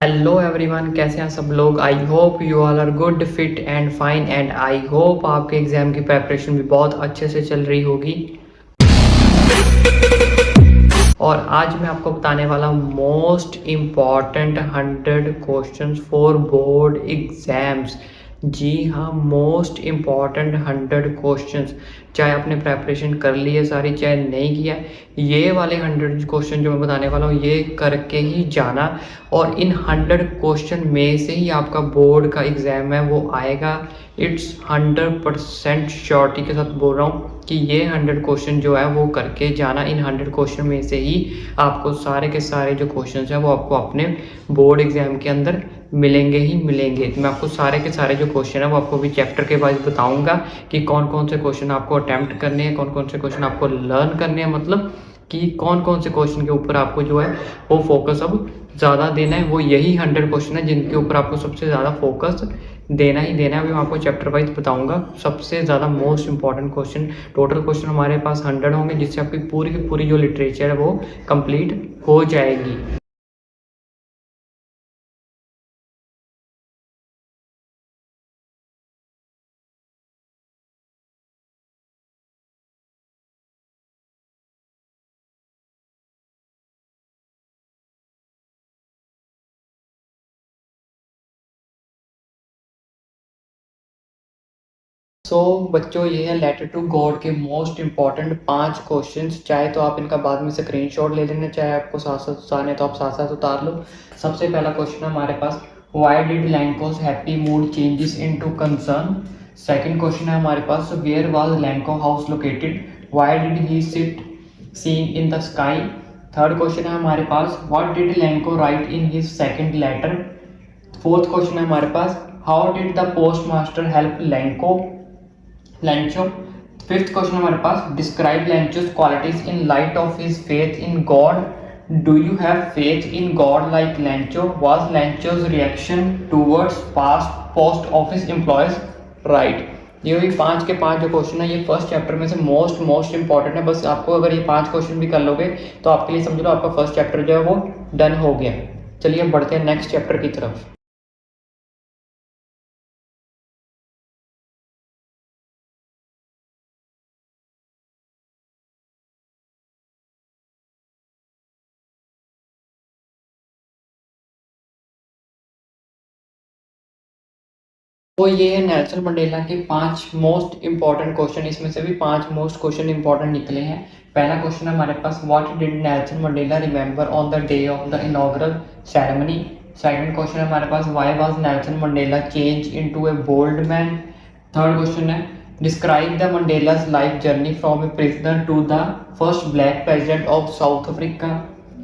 Hello everyone, कैसे हैं सब लोग। I hope you all are good, fit and fine and I hope आपके एग्ज़ाम की प्रिपरेशन भी बहुत अच्छे से चल रही होगी। और आज मैं आपको बताने वाला हूँ most important 100 questions for board exams. जी हाँ, मोस्ट इम्पॉर्टेंट 100 क्वेश्चंस। चाहे आपने प्रेपरेशन कर ली है सारी, चाहे नहीं किया, ये वाले 100 क्वेश्चन जो मैं बताने वाला हूँ ये करके ही जाना। और इन 100 क्वेश्चन में से ही आपका बोर्ड का एग्ज़ाम है वो आएगा। इट्स 100% श्योरिटी के साथ बोल रहा हूँ कि ये 100 क्वेश्चन जो है वो करके जाना। इन 100 क्वेश्चन में से ही आपको सारे के सारे जो क्वेश्चन हैं वो आपको अपने बोर्ड एग्ज़ाम के अंदर मिलेंगे ही मिलेंगे। तो मैं आपको सारे के सारे जो क्वेश्चन है वो आपको भी चैप्टर के वाइज बताऊंगा कि कौन कौन से क्वेश्चन आपको अटैम्प्ट करने हैं, कौन कौन से क्वेश्चन आपको लर्न करने हैं, मतलब कि कौन कौन से क्वेश्चन के ऊपर आपको जो है वो फोकस अब ज़्यादा देना है। वो यही 100 क्वेश्चन है जिनके ऊपर आपको सबसे ज़्यादा फोकस देना ही देना है। अभी मैं आपको चैप्टर वाइज बताऊंगा सबसे ज़्यादा most important question. Total question हमारे पास 100 होंगे जिससे आपकी पूरी की पूरी जो लिटरेचर है वो कंप्लीट हो जाएगी। सो बच्चों, ये है लेटर टू गॉड के मोस्ट इंपॉर्टेंट 5 क्वेश्चंस। चाहे तो आप इनका बाद में स्क्रीनशॉट ले लेना, चाहे आपको साथ साथ उतारने तो आप साथ साथ उतार लो। सबसे पहला क्वेश्चन है हमारे पास, why did Lencho's happy mood changes into concern. Second question है हमारे पास, where was Lencho house located, why did he sit seeing in the sky. Third question है हमारे पास, what did Lencho write in his second letter. Fourth question है हमारे पास, how did the post master help Lencho. Fifth question हमारे पास, describe Lencho's qualities in light of his faith in God. Do you have faith in God like Lencho. Was Lencho's reaction towards past post office employees right. ये भी 5 के 5 जो question है ये first chapter में से मोस्ट इंपॉर्टेंट है। बस आपको अगर ये 5 क्वेश्चन भी कर लोगे तो आपके लिए समझ लो आपका फर्स्ट चैप्टर जो है वो डन हो गया। चलिए बढ़ते हैं नेक्स्ट चैप्टर की तरफ। तो ये है नेल्सन मंडेला के 5 मोस्ट इंपॉर्टेंट क्वेश्चन। इसमें से भी 5 मोस्ट क्वेश्चन इंपॉर्टेंट निकले हैं। पहला क्वेश्चन है हमारे पास, what did Nelson Mandela remember on the day of the inaugural ceremony. Second question है हमारे पास, why was Nelson Mandela change into a bold man. Third question है, describe the Mandela's life journey from a prisoner to the first black president of South Africa.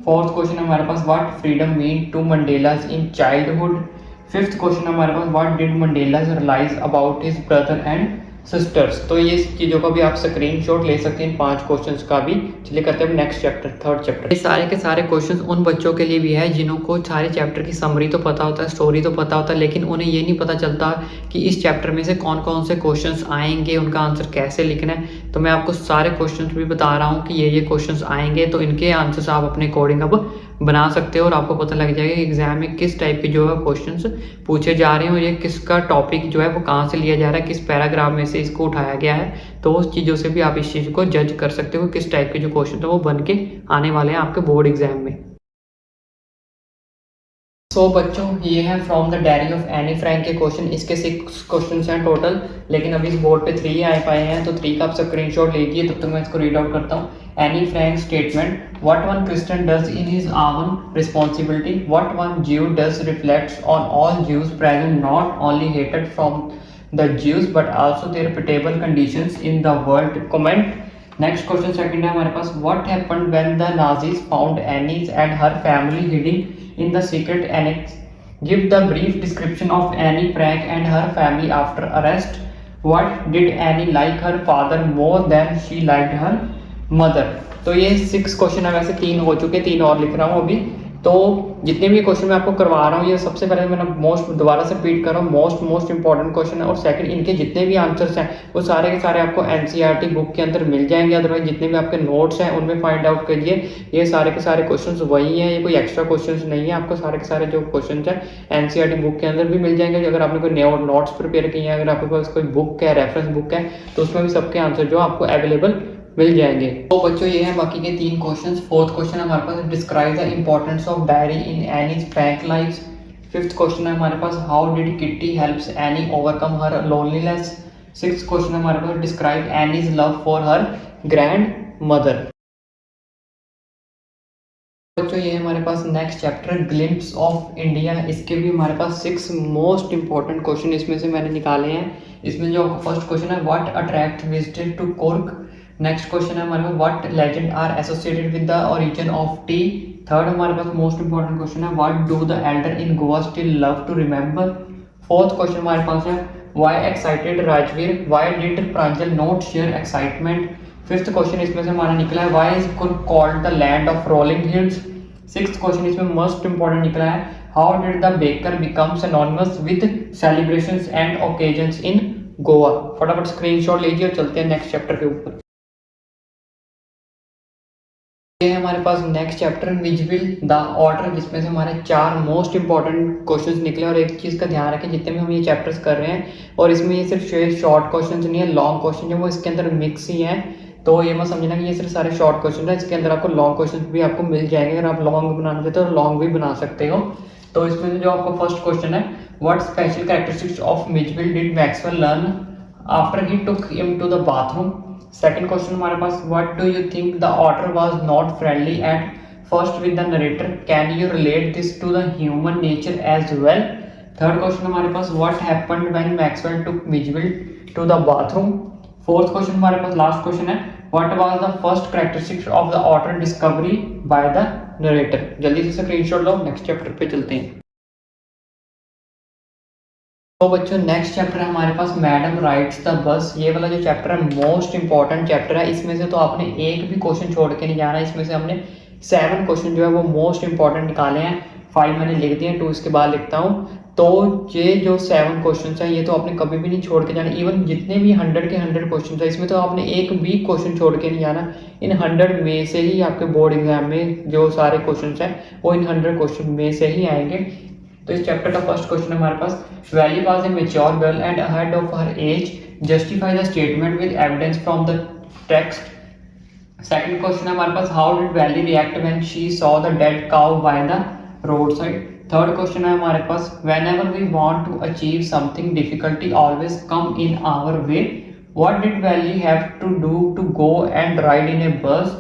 Fourth question है हमारे पास, what freedom mean to Mandela's in childhood. Fifth question हमारे पास, what did Mandela realise about his brother and sisters. तो ये चीज़ों का भी आप स्क्रीनशॉट ले सकते हैं इन 5 क्वेश्चंस का भी। चलिए करते हैं नेक्स्ट चैप्टर, थर्ड चैप्टर। ये सारे के सारे क्वेश्चंस उन बच्चों के लिए भी है जिन्हों को सारे चैप्टर की समरी तो पता होता है, स्टोरी तो पता होता है, लेकिन उन्हें ये नहीं पता चलता कि इस चैप्टर में से कौन कौन से क्वेश्चंस आएंगे, उनका आंसर कैसे लिखना है। तो मैं आपको सारे क्वेश्चंस भी बता रहा हूँ कि ये क्वेश्चंस आएंगे, तो इनके आंसर्स आप अपने अकॉर्डिंग अब बना सकते हो और आपको पता लग जाएगा कि एग्जाम में किस टाइप के जो है क्वेश्चंस पूछे जा रहे हैं और ये किसका टॉपिक जो है वो कहाँ से लिया जा रहा है, किस पैराग्राफ में से इसको उठाया गया है। तो उस चीज़ों से भी आप इस चीज़ को जज कर सकते हो किस टाइप के जो क्वेश्चन है वो बन के आने वाले हैं आपके बोर्ड एग्जाम में। सो बच्चों, ये है from the diary of Anne Frank के क्वेश्चन। इसके 6 क्वेश्चन हैं टोटल, लेकिन अभी इस बोर्ड पे 3 आए पाए हैं, तो 3 का आप स्क्रीनशॉट लीजिए। तब तक मैं इसको रीड आउट करता हूँ। Anne Frank statement, what one Christian does in his own responsibility, what one Jew does reflects on all Jews present, not only hated from the Jews but also their repeatable conditions in the world. Comment. Next question second है हमारे पास, what happened when the Nazis found Anne's and her family hiding in the secret annex. Give the brief description of Anne Frank and her family after arrest. What did any like her father more than she liked her mother. तो ये 6 question है, वैसे 3 हो चुके, 3 और लिख रहा हूँ अभी। तो जितने भी क्वेश्चन मैं आपको करवा रहा हूँ ये सबसे पहले मैंने दोबारा से रिपीट कर रहा हूँ, मोस्ट इंपॉर्टेंट क्वेश्चन है। और सेकंड, इनके जितने भी आंसर्स हैं वो सारे के सारे आपको एनसीईआरटी बुक के अंदर मिल जाएंगे। अदरवाइज जितने भी आपके नोट्स हैं उनमें फाइंड आउट करिए, ये सारे के सारे क्वेश्चंस वही हैं, ये कोई एक्स्ट्रा क्वेश्चंस नहीं है। आपको सारे के सारे जो क्वेश्चंस हैं एनसीईआरटी बुक के अंदर भी मिल जाएंगे। अगर आपने कोई नोट्स प्रिपेयर किए हैं, अगर आपके पास कोई बुक है, रेफरेंस बुक है, तो उसमें भी सबके आंसर जो आपको अवेलेबल मिल जाएंगे। तो बच्चों ये है बाकी के 3 क्वेश्चंस। फोर्थ क्वेश्चन है हमारे पास, describe the importance of diary in Anne's Frank life. Fifth question है हमारे पास, how did Kitty helps Anne overcome her loneliness. Sixth question है हमारे पास, describe Anne's love for her grandmother. बच्चों ये हमारे पास next chapter glimpse of India, इसके भी हमारे पास 6 मोस्ट इंपॉर्टेंट क्वेश्चन इसमें से मैंने निकाले हैं। इसमें जो फर्स्ट क्वेश्चन है, what attract visitor to Coorg. Next question है हमारे पास, what legend are associated with the origin of tea. Third हमारे पास मोस्ट इंपॉर्टेंट क्वेश्चन है, what do the elder in Goa still love to remember. Fourth question हमारे पास है, why excited Rajvir, why did Pranjol not share excitement. Fifth question इसमें से हमारा निकला है, why is Coorg called the land of rolling hills. Sixth question इसमें मोस्ट इंपॉर्टेंट निकला है, how did the baker become synonymous with celebrations and occasions in Goa. फटाफट screenshot लीजिए और चलते हैं नेक्स्ट चैप्टर के ऊपर। ये है हमारे पास next chapter Mijbil the otter, जिसमें से हमारे 4 मोस्ट इंपॉर्टेंट क्वेश्चंस निकले। और एक चीज़ का ध्यान रखें, जितने भी हम ये चैप्टर्स कर रहे हैं और इसमें ये सिर्फ शॉर्ट क्वेश्चंस नहीं है, लॉन्ग क्वेश्चन है वो इसके अंदर मिक्स ही हैं। तो ये मत समझना कि ये सिर्फ सारे शॉर्ट क्वेश्चन है, इसके अंदर आपको लॉन्ग क्वेश्चन भी आपको मिल जाएंगे। अगर आप लॉन्ग बनाना चाहते हो तो लॉन्ग भी बना सकते हो। तो इसमें जो आपका फर्स्ट क्वेश्चन है, what special characteristics of Mijbil did Maxwell learn after he took him to the bathroom. Second question हमारे पास, what do you think the otter was not friendly at first with the narrator, can you relate this to the human nature as well. Third question हमारे पास, what happened when Maxwell took Mijbil to the bathroom. Fourth question हमारे पास last question है, what was the first characteristics of the author discovery by the narrator. जल्दी से screenshot लो, next chapter पे चलते हैं। तो बच्चों नेक्स्ट चैप्टर है हमारे पास, मैडम राइट्स द बस। ये वाला जो चैप्टर है मोस्ट इंपॉर्टेंट चैप्टर है। इसमें से तो आपने एक भी क्वेश्चन छोड़ के नहीं जाना। इसमें से हमने 7 क्वेश्चन जो है वो मोस्ट इंपॉर्टेंट निकाले हैं। 5 मैंने लिख दिए, 2 इसके बाद लिखता हूँ। तो ये जो 7 क्वेश्चन है ये तो आपने कभी भी नहीं छोड़ के जाना। इवन जितने भी 100 के 100 क्वेश्चन है इसमें तो आपने एक भी क्वेश्चन छोड़ के नहीं जाना। इन 100 में से ही आपके बोर्ड एग्जाम में जो सारे क्वेश्चन हैं वो इन 100 क्वेश्चन में से ही आएंगे। तो इस चैप्टर का फर्स्ट क्वेश्चन है हमारे पास, Valli was a mature girl and ahead of her age, justify the statement with evidence from the text. Second question है हमारे पास, how did Valli react when she saw the dead cow by the roadside. Third question है हमारे पास, whenever we want to achieve something, difficulty always come in our way, what did Valley have to do to go and ride in a bus।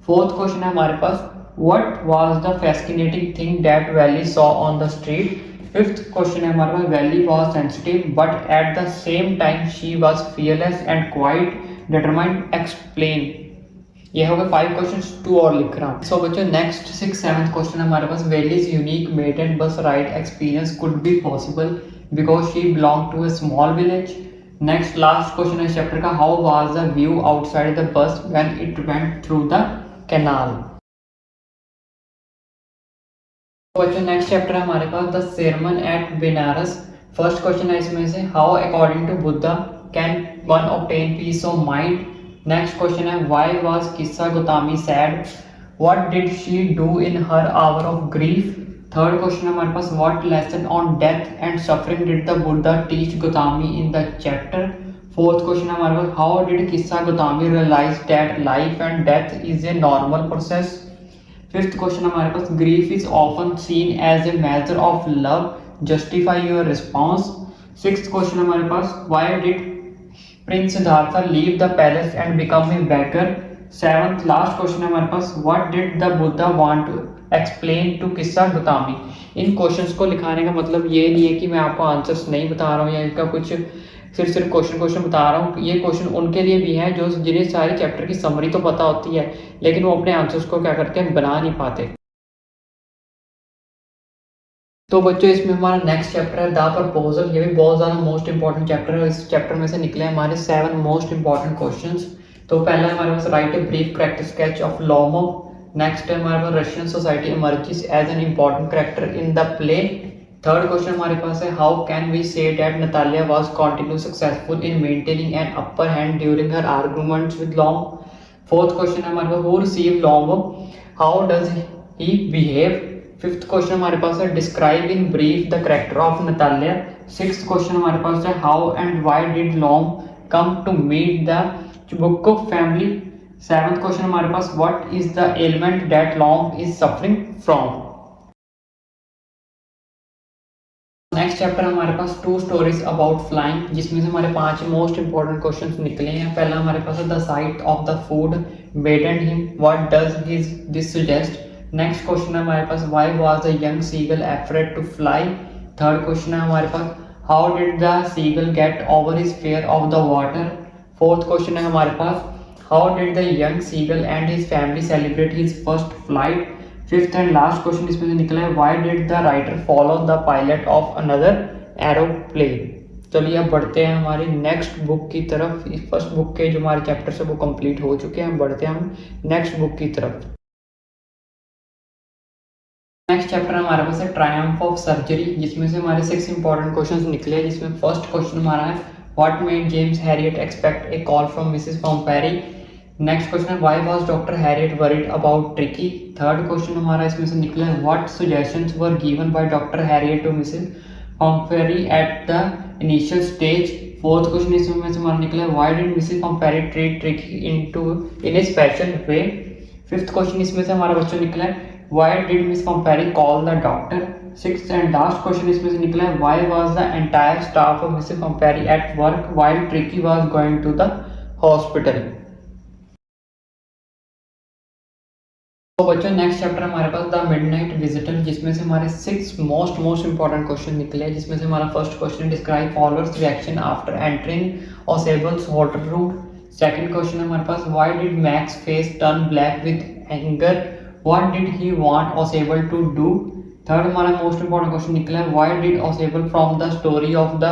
Fourth question है हमारे पास, what was the fascinating thing that Valley saw on the street। Fifth question है हमारे पास, Valley was sensitive but at the same time she was fearless and quite determined, explain। ये हो गए 5 questions, 2 और लिख रहा हूँ। सो बच्चों नेक्स्ट 6 7th क्वेश्चन हमारे पास, Valli's unique maiden bus ride experience could be possible because she belong to a small village. Next last question है इस चैप्टर का, how was the view outside the bus when it went through the canal. बच्चों next chapter है हमारे पास, the sermon at Benares. First question है इसमें से, how according to Buddha can one obtain peace of mind. Next question है, why was Kisa Gotami sad, what did she do in her hour of grief. Third question है हमारे पास, what lesson on death and suffering did the Buddha teach Gotami in the chapter. Fourth question है हमारे पास, how did Kisa Gotami realise that life and death is a normal process. Fifth question हमारे पास, grief is often seen as a measure of love, justify your response. Sixth question हमारे पास, why did Prince Siddhartha leave the palace and become a beggar. Seventh last question है हमारे पास, what did the Buddha want to explain to Kisa Gotami. In questions को लिखाने का मतलब ये नहीं है कि मैं आपको आंसर्स नहीं बता रहा हूँ या इनका कुछ सिर्फ क्वेश्चन बता रहा हूँ। ये क्वेश्चन उनके लिए भी हैं जो जिन्हें सारे चैप्टर की समरी तो पता होती है लेकिन वो अपने आंसर्स को क्या करते हैं, बना नहीं पाते। तो बच्चों इसमें हमारा नेक्स्ट चैप्टर है द प्रपोजल। ये भी बहुत ज़्यादा मोस्ट इंपॉर्टेंट चैप्टर है। इस चैप्टर में से निकले हमारे 7 मोस्ट इंपॉर्टेंट क्वेश्चंस। तो पहला हमारे पास, write a brief character sketch of Lomov. Next है हमारे पास Russian society emerges as an important character in the play. Third question हमारे पास है how can we say that Natalia was continue successful in maintaining an upper hand during her arguments with Lomov. Fourth question है हमारे पास who receive Lomov, how does he behave. Fifth question हमारे पास है describe in brief the character of Natalia. Sixth question हमारे पास है how and why did Lomov come to meet the Chubukov family. Seventh question हमारे पास what is the element that Lomov is suffering from. Next chapter हमारे पास two stories about flying, जिसमें से हमारे पांच मोस्ट इंपॉर्टेंट क्वेश्चंस निकले हैं। पहला हमारे पास है the sight of the food beyond him, what does his this suggest. Next question है हमारे पास why was the young seagull afraid to fly. Third question है हमारे पास how did the seagull get over his fear of the water. Fourth question है हमारे पास how did the young seagull and his family celebrate his first flight. Fifth and last question इसमें से निकला है why did the writer follow the pilot of another aeroplane. चलिए अब बढ़ते हैं हमारी नेक्स्ट बुक की तरफ। इस फर्स्ट बुक के जो हमारे चैप्टर्स है वो कंप्लीट हो चुके हैं, हम बढ़ते हैं हम नेक्स्ट बुक की तरफ। नेक्स्ट चैप्टर हमारे पास है ट्रायम्फ ऑफ सर्जरी, जिसमें से हमारे 6 इंपॉर्टेंट क्वेश्चंस निकले हैं। जिसमें फर्स्ट क्वेश्चन हमारा है what made James Herriot expect a call from Mrs Pumphrey. Next question है why was doctor Herriot worried about Tricki. Third question हमारा इसमें से निकला है what suggestions were given by doctor Herriot to Mrs Pumphrey at the initial stage. Fourth question इसमें से हमारा निकला है why did Mrs Pumphrey treat Tricki in a special way. Fifth question इसमें से हमारा बच्चों निकला है why did Miss Pomperi call the doctor। Sixth and last question इसमें से निकला है why was the entire staff of Mrs. Pomperi at work while Tricky was going to the hospital। तो बच्चों नेक्स्ट चैप्टर हमारे पास द मिडनाइट विजिटर, जिसमें से हमारे 6 मोस्ट इंपॉर्टेंट क्वेश्चन निकले हैं। जिसमें से हमारा first question describe Fowler's reaction after entering Ausable's hotel room. Second question हमारे पास why did Max face turn black with anger, what did he want Osable to do। Third हमारा most important question निकला है why did Osable from the story of the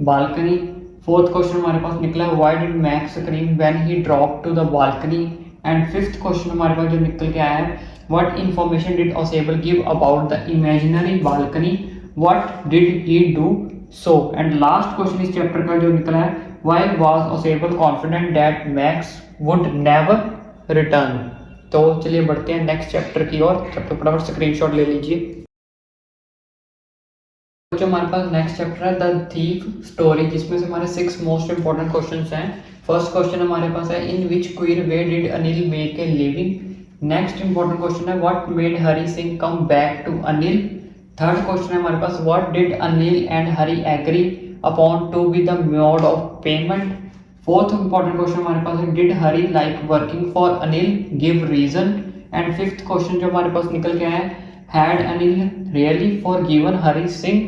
balcony। Fourth question हमारे पास निकला है why did Max scream when he dropped to the balcony। And fifth question हमारे पास जो निकल के आया है what information did Osable give about the imaginary balcony, what did he do so। And last question इस चैप्टर का जो निकला है why was Osable confident that Max would never return। तो चलिए बढ़ते हैं नेक्स्ट चैप्टर की ओर। चैप्टर फटाफट स्क्रीनशॉट ले लीजिए। जो हमारे पास नेक्स्ट चैप्टर है द थीफ स्टोरी, जिसमें से हमारे 6 मोस्ट इंपॉर्टेंट क्वेश्चंस हैं। फर्स्ट क्वेश्चन हमारे पास है in which queer way did Anil make a living. Next important question है what made Hari Singh come back to Anil. Third question है हमारे पास what did Anil and Hari agree upon to be the mode of payment. Fourth important question हमारे पास है did Hari like working for Anil, give reason. And fifth question जो हमारे पास निकल के आया है had Anil really forgiven Hari Singh.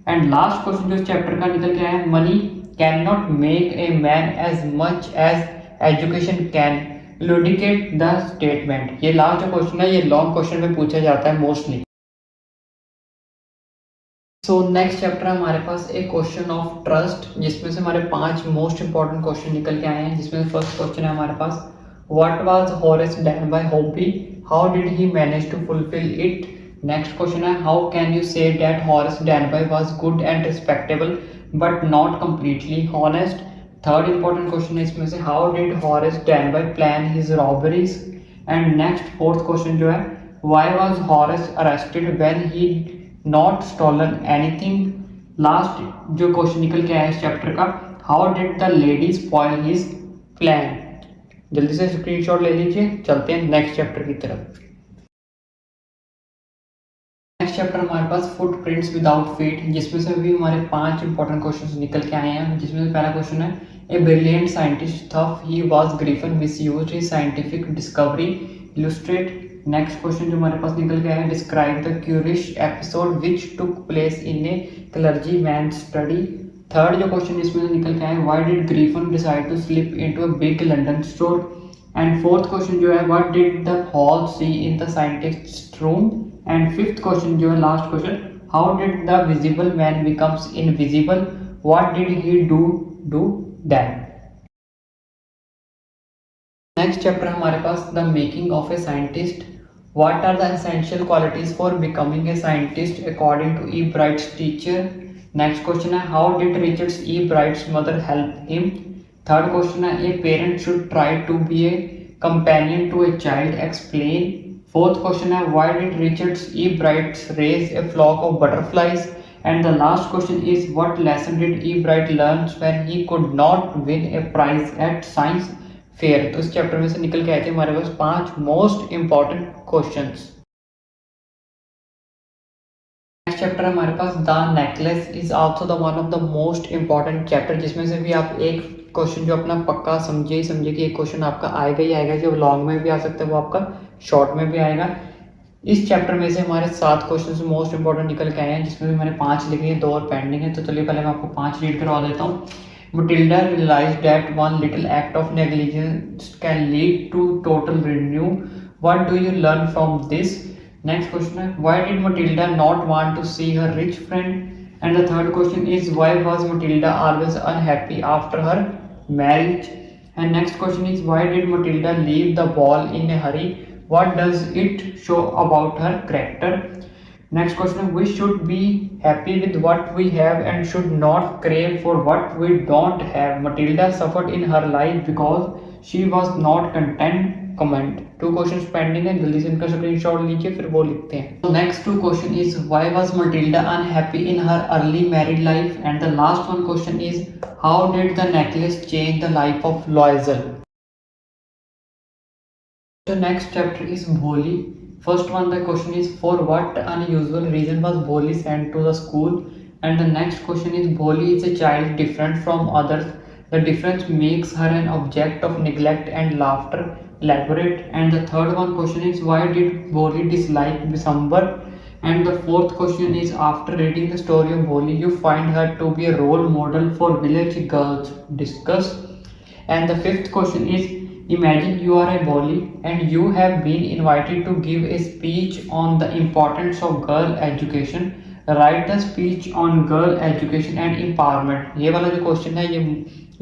And last question जो इस चैप्टर का निकल के आया है money can not make a man as much as education can, elucidate the statement. ये लास्ट जो क्वेश्चन है ये लॉन्ग क्वेश्चन में पूछा जाता है मोस्टली। सो नेक्स्ट चैप्टर हमारे पास एक क्वेश्चन ऑफ ट्रस्ट, जिसमें से हमारे 5 मोस्ट इंपॉर्टेंट क्वेश्चन निकल के आए हैं। जिसमें फर्स्ट क्वेश्चन है हमारे पास what was Horace Danby hobby, how did he manage to fulfil it. Next question है how can you say that Horace Danby was good and respectable but not completely honest. Third important question है इसमें से how did Horace Danby plan his robberies. And next fourth question जो है why was Horace arrested when he not stolen anything. Last जो question निकल के आया इस चैप्टर का how did the lady spoil his plan. जल्दी से स्क्रीनशॉट ले लीजिए, चलते हैं नेक्स्ट चैप्टर की तरफ। नेक्स्ट चैप्टर हमारे पास फुटप्रिंट्स विदाउट फीट, जिसमें से भी हमारे 5 इंपॉर्टेंट क्वेश्चंस निकल के आए हैं। जिसमें से पहला क्वेश्चन है a brilliant scientist thought he was Griffin misused his scientific discovery, illustrate. Next question जो हमारे पास निकल गया है describe the curious episode which took place in a clergyman study. Third जो क्वेश्चन इसमें से निकल के आया है why did Griffin decide to slip into a big London store. And fourth question जो है what did the Hall see in the scientist room. And fifth question जो है last question how did the visible man becomes invisible, what did he do that. Next chapter हमारे पास the making of a scientist, What are the essential qualities for becoming a scientist according to E. Bright's teacher? Next question है, how did Richard E. Bright's mother help him? Third question है, a parent should try to be a companion to a child. Explain. Fourth question है, why did Richard E. Bright raise a flock of butterflies? And the last question is, what lesson did E. Bright learn when he could not win a prize at science fair? तो इस chapter में से निकल के आए थे हमारे पास 5 most important questions. Next chapter हमारे पास the necklace is also the one of the most important chapter, जिसमें से भी आप एक क्वेश्चन जो अपना पक्का समझे ही समझे कि एक क्वेश्चन आपका आएगा ही आएगा, जो लॉन्ग में भी आ सकता है वो आपका शॉर्ट में भी आएगा। इस चैप्टर में से हमारे 7 क्वेश्चन मोस्ट इंपॉर्टेंट निकल के आए हैं, जिसमें भी मैंने 5 लिखे हैं, 2 और पेंडिंग है। तो चलिए पहले मैं आपको 5 रीड करवा देता हूँ। Matilda realized that one little act of negligence can lead to total ruin. What do you learn from this? Next question is, why did Matilda not want to see her rich friend? And the third question is, why was Matilda always unhappy after her marriage? And next question is, why did Matilda leave the ball in a hurry? What does it show about her character? Next question, we should be happy with what we have and should not crave for what we don't have. Matilda suffered in her life because she was not content. Comment. 2 questions pending है, जल्दी से इनका screenshot लीजिए फिर वो लिखते हैं। Next 2 question is, why was Matilda unhappy in her early married life? And the last 1 question is, how did the necklace change the life of Loisel? The next chapter is Bholi. First one, the question is, for what unusual reason was Bholi sent to the school? And the next question is, Bholi is a child different from others. The difference makes her an object of neglect and laughter. Elaborate. And the third one question is, why did Bholi dislike Bisambar? And the fourth question is, after reading the story of Bholi, you find her to be a role model for village girls. Discuss. And the fifth question is, imagine you are a Bholi and you have been invited to give a speech on the importance of girl education. Write the speech on girl education and empowerment. ये वाला जो question है ये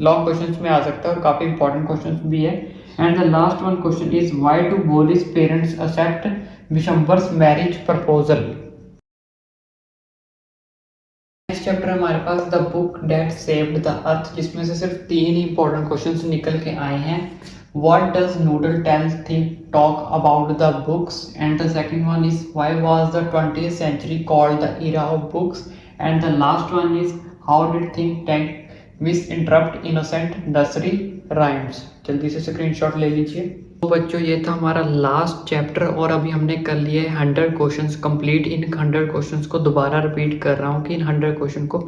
long questions में आ सकता है और काफी इंपॉर्टेंट क्वेश्चंस भी है। And the last one question is, why do Bholi's parents accept Bishamber's marriage proposal? Next chapter हमारे पास the book that saved the earth, जिसमें से सिर्फ 3 ही इंपॉर्टेंट क्वेश्चंस निकल के आए हैं। What does Noodle tell think talk about the books? And the second one is, why was the 20th century called the era of books? And the last one is, how did think tank misinterpret innocent nursery rhymes? जल्दी से screenshot ले लीजिए। तो बच्चों ये था हमारा last chapter और अभी हमने कर लिए 100 क्वेश्चंस कंप्लीट। इन 100 क्वेश्चंस को दोबारा रिपीट कर रहा हूँ कि इन 100 क्वेश्चन को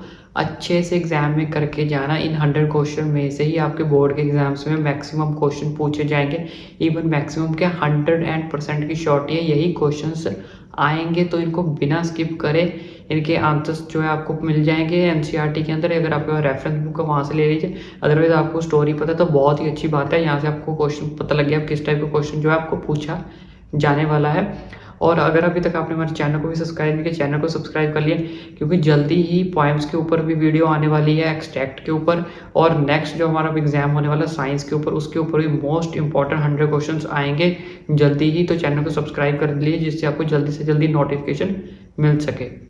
अच्छे से एग्जाम में करके जाना। इन 100 क्वेश्चन में से ही आपके बोर्ड के एग्जाम्स में मैक्सिमम क्वेश्चन पूछे जाएंगे। इवन मैक्सिमम के 100% की शॉर्टी है यही क्वेश्चंस आएंगे, तो इनको बिना स्किप करे इनके आंसर्स जो है आपको मिल जाएंगे एनसीईआरटी के अंदर। अगर आपके पास रेफरेंस बुक है वहाँ से ले लीजिए, अदरवाइज आपको स्टोरी पता है तो बहुत ही अच्छी बात है। यहाँ से आपको क्वेश्चन पता लग गया किस टाइप का क्वेश्चन जो है आपको पूछा जाने वाला है। और अगर अभी तक आपने हमारे चैनल को भी सब्सक्राइब नहीं किया, चैनल को सब्सक्राइब कर लिए, क्योंकि जल्दी ही पोएम्स के ऊपर भी वीडियो आने वाली है, एक्सट्रैक्ट के ऊपर, और नेक्स्ट जो हमारा एग्जाम होने वाला है साइंस के ऊपर, उसके ऊपर भी मोस्ट इंपॉर्टेंट 100 क्वेश्चंस आएंगे जल्दी ही। तो चैनल को सब्सक्राइब कर लीजिए जिससे आपको जल्दी से जल्दी नोटिफिकेशन मिल सके।